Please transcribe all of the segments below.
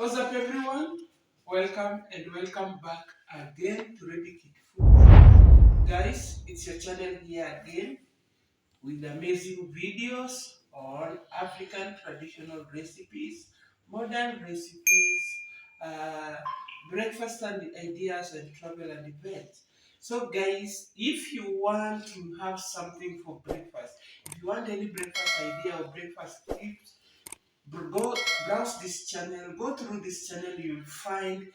What's up, everyone? Welcome and welcome back again to Ready Kid Food. Guys, it's your channel here again with amazing videos on African traditional recipes, modern recipes, uh, breakfast and ideas, and travel and events. So, guys, if you want to have something for breakfast, if you want any breakfast idea or breakfast tips, go browse this channel, go through this channel, you'll find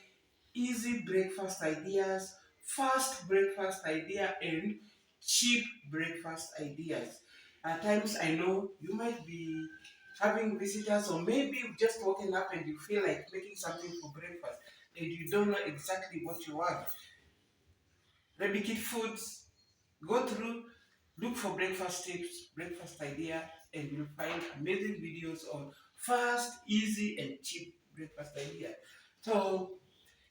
easy breakfast ideas, fast breakfast idea, and cheap breakfast ideas. At times I know you might be having visitors, or maybe you've just woken up and you feel like making something for breakfast and you don't know exactly what you want. Baby Kid Foods, go through, look for breakfast tips, breakfast idea, and you'll find amazing videos on fast, easy, and cheap breakfast idea. So,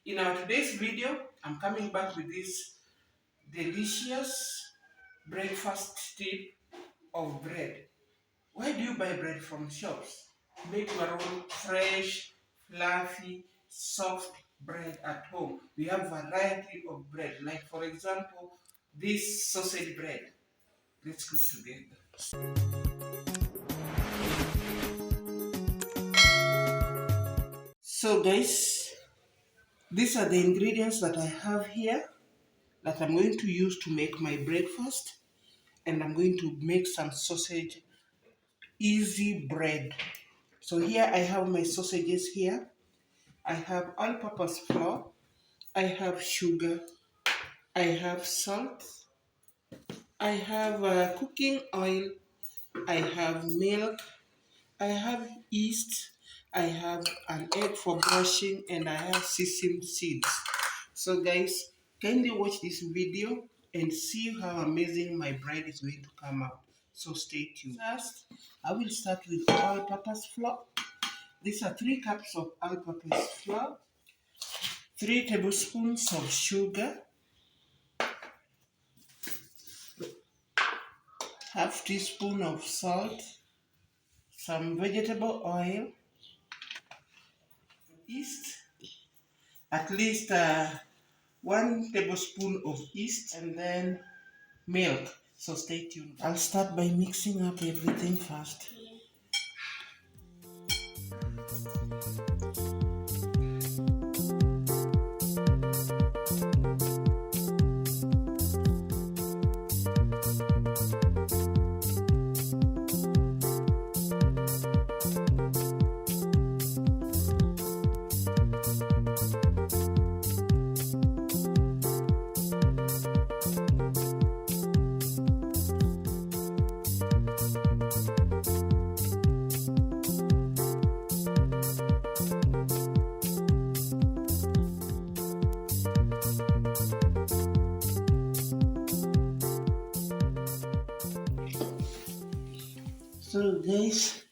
in our today's video, I'm coming back with this delicious breakfast tip of bread. Why do you buy bread from shops? Make your own fresh, fluffy, soft bread at home. We have variety of bread. Like for example, this sausage bread. Let's cook together. So guys, these are the ingredients that I have here that I'm going to use to make my breakfast, and I'm going to make some sausage easy bread. So here I have my sausages here. I have all-purpose flour, I have sugar, I have salt, I have cooking oil, I have milk, I have yeast, I have an egg for brushing, and I have sesame seeds. So guys, kindly watch this video and see how amazing my bread is going to come out. So stay tuned. First, I will start with all-purpose flour. These are 3 cups of all-purpose flour, 3 tablespoons of sugar, half teaspoon of salt, some vegetable oil, yeast, at least 1 tablespoon of yeast, and then milk. So stay tuned. I'll start by mixing up everything first. So guys,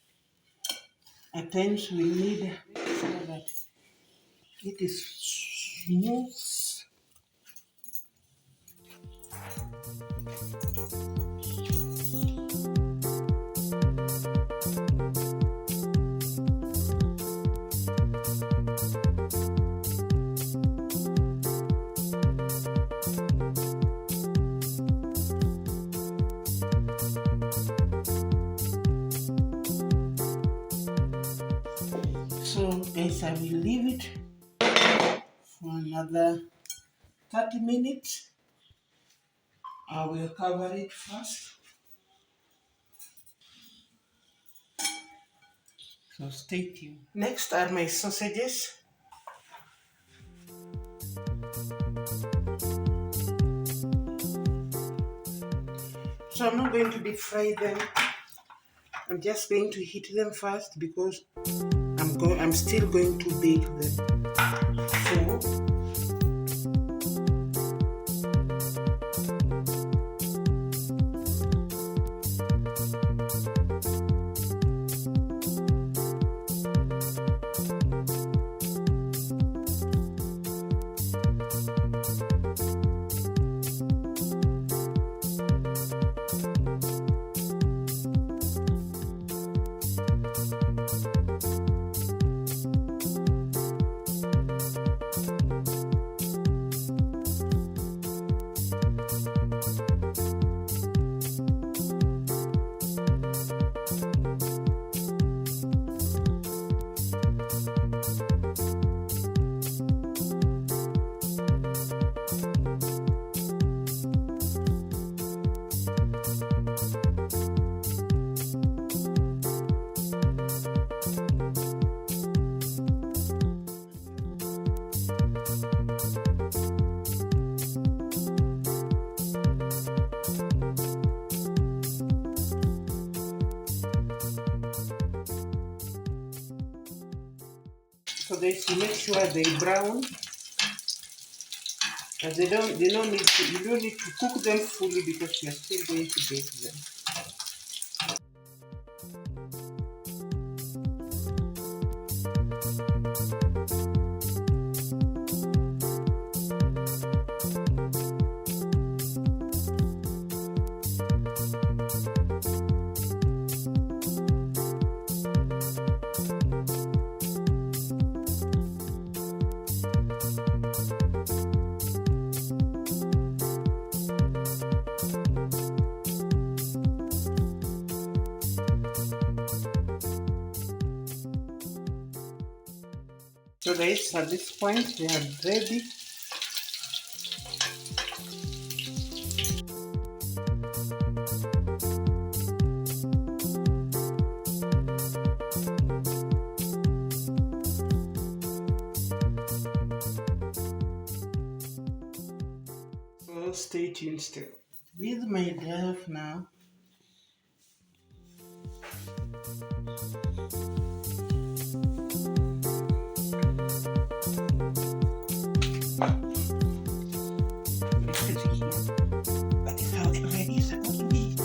at times we need so that it is smooth. So guys, I will leave it for another 30 minutes. I will cover it first. So stay tuned. Next are my sausages. So I'm not going to deep fry them. I'm just going to heat them first because I'm still going to bake them. So So guys, you make sure they brown, and they don't need to. You don't need to cook them fully because you're still going to bake them. So guys, at this point they are ready. So stay tuned still. With my glove now. That is how it really is supposed to be.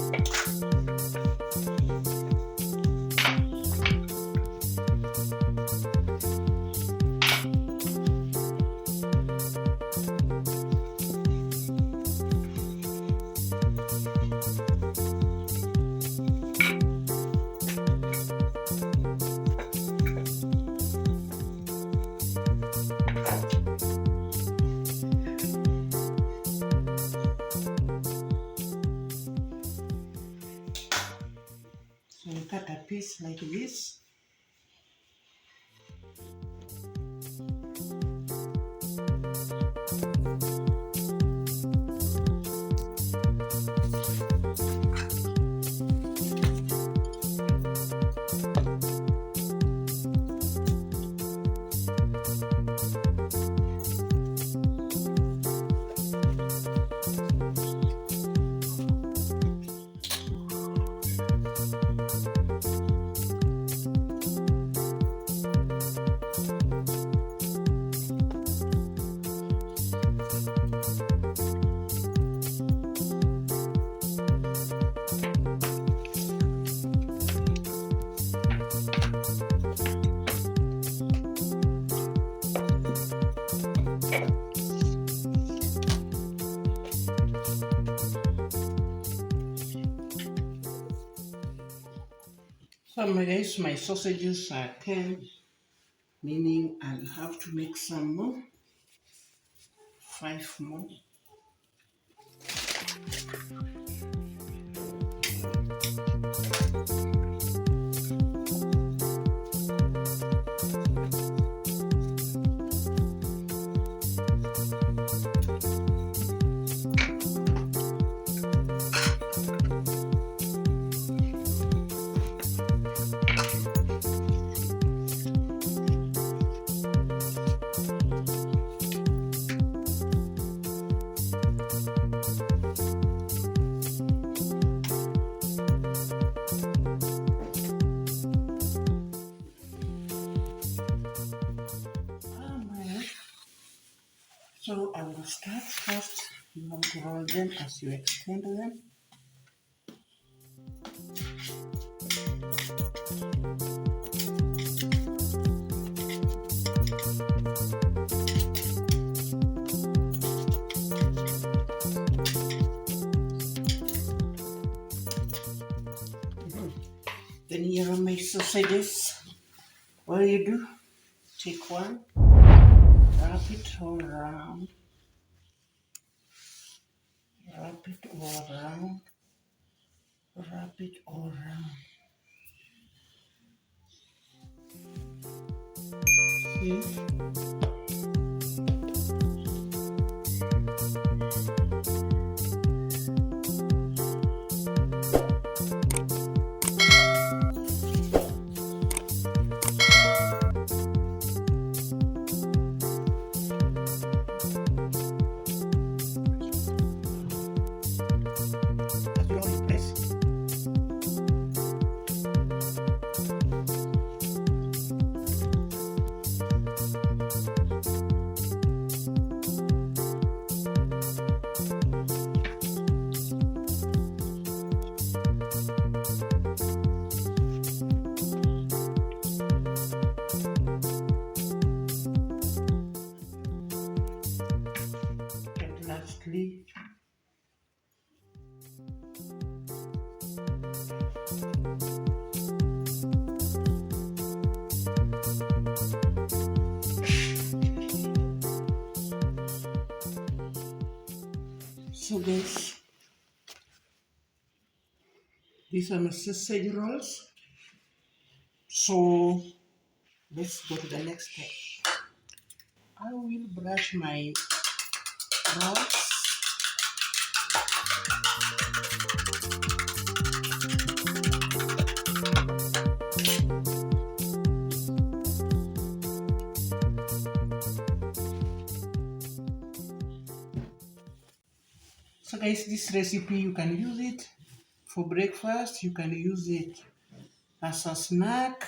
So you cut a piece like this. So guys, my sausages are 10, meaning I'll have to make some more. 5 more. So I will start first. You want to roll them as you extend them. Then here are my sausages. What do? Take one, wrap it all around, wrap it all around, wrap it all around. See? quickly. So guys, these are my sausage rolls. So let's go to the next step. I will brush my rolls. So guys, this recipe you can use it for breakfast, you can use it as a snack,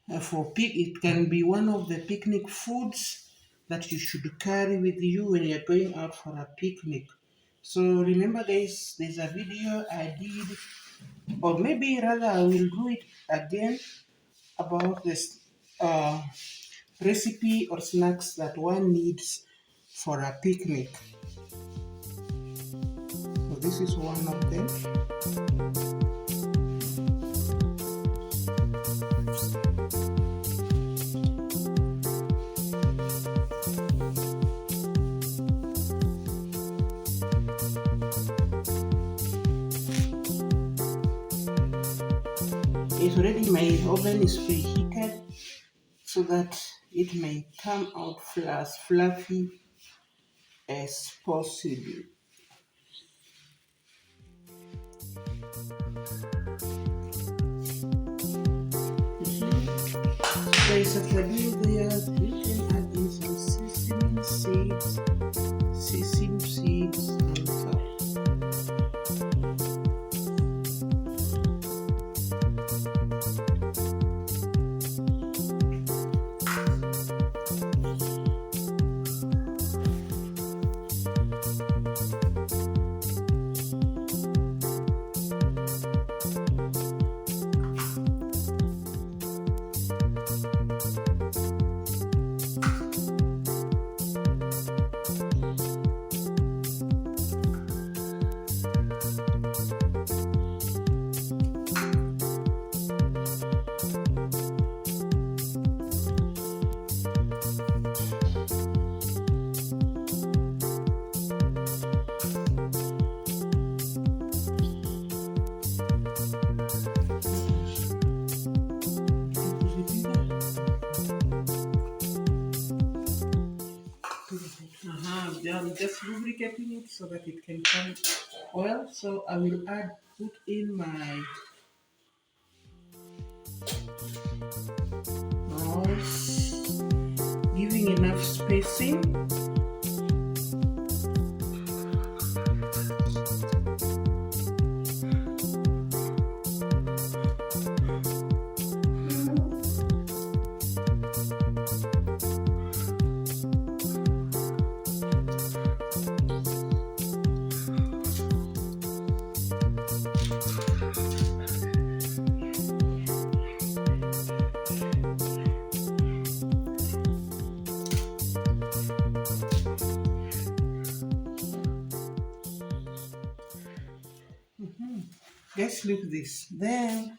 it can be one of the picnic foods that you should carry with you when you're going out for a picnic. So remember guys, there's a video I did, or maybe rather I will do it again, about this recipe or snacks that one needs for a picnic. So this is one of them. It's already, my oven is preheated so that it may come out as fluffy as possible. There is a flavor there. You can add in some sesame seeds on top. I'm just lubricating it so that it can come oil. So I will put in my mouse, giving enough spacing. Let's look at this. Then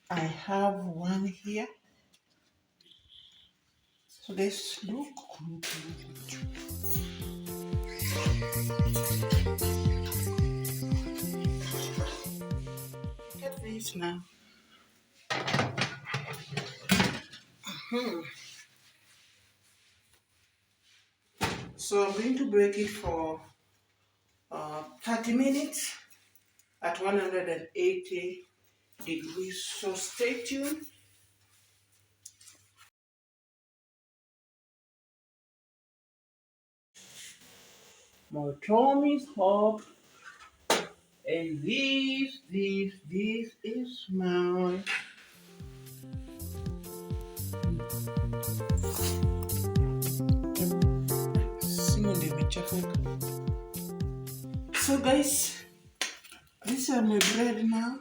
I have one here. So let's look. Look at this now. So I'm going to bake it for 30 minutes at 180 degrees. So stay tuned. My tongue is hot, and this is my So guys, these are my bread now.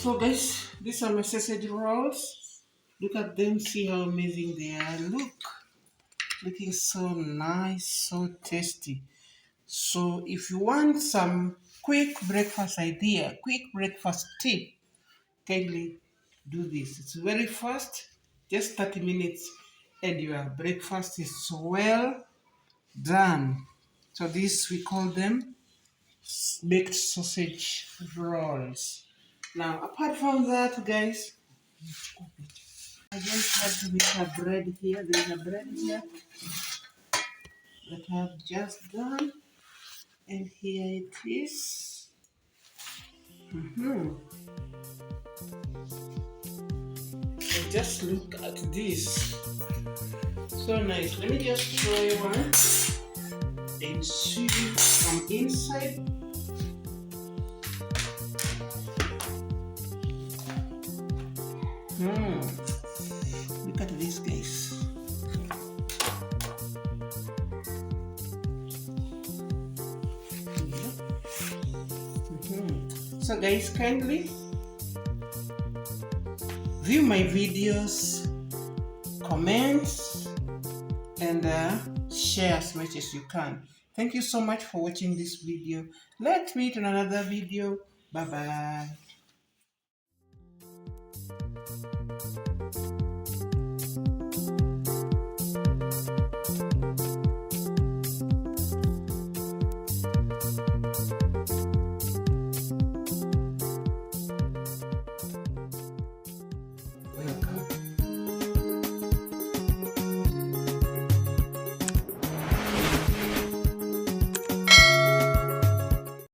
So guys, these are my sausage rolls. Look at them, see how amazing they are. Looking so nice, so tasty. So if you want some quick breakfast idea, quick breakfast tip, kindly do this. It's very fast, just 30 minutes, and your breakfast is well done. So this we call them baked sausage rolls. Now apart from that, guys, I just had to make a bread here. There's a bread here that I've just done, and here it is. And just look at this. So nice. Let me just try one and see from inside. Look at this, guys. So guys, kindly view my videos, comment, and share as much as you can. Thank you so much for watching this video. Let's meet in another video. Bye bye.